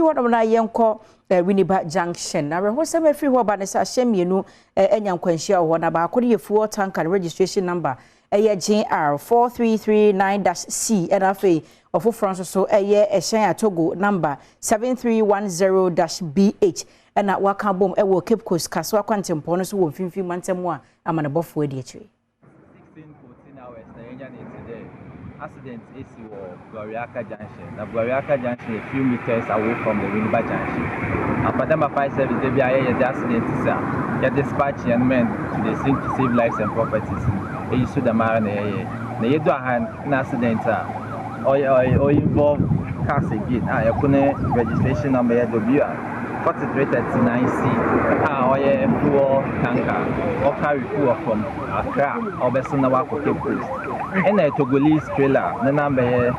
free one na yenko Winneba Junction na reho se me free ho ba ne sa hyemienu enya nkwanhia ho na ba akode ye fuel tank and registration number JR 4339-C and afi ofofro so ehyen atogo number 7310-BH and na waka bom wo Cape Coast kaswa kwantempo no so wo mfimfim mantem a amanebofo adi akire 16-14 hours na yenya ne today. Accident is Winneba Junction. Now Winneba Junction a few meters away from the Winneba Junction. After them, fire service they be the accident is they dispatch young men to the scene to save lives and properties. They use the man na you do an accident or involve cars again. You couldn't registration number WR 4339C. Or fuel tanker or carry fuel from Accra or Besuna Wako Cape Coast. And a Togolese trailer, the number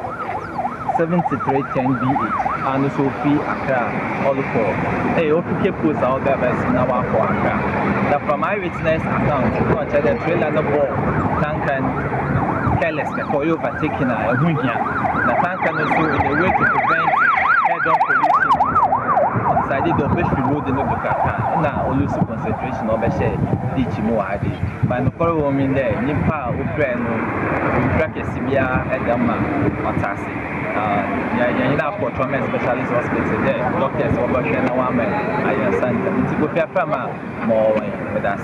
7310-BH, and also fee Accra, all the four. Hey, Open Cape Coast, I'll be Besuna Wako Accra. Now, from my witness account, the trailer no ball, tank and careless, for you overtaking a Hunya. The tank and also in a way to prevent head-on collision. Decided to push the road in the Kaka. Now, all lose concentration of a share, teach more idea. But no problem in there, Nimpa, Upreno, Uprakesibia, Edama, Matasi. You have for trauma specialist hospital there, doctors, Obershana, Woman, I understand. It's a good more with us.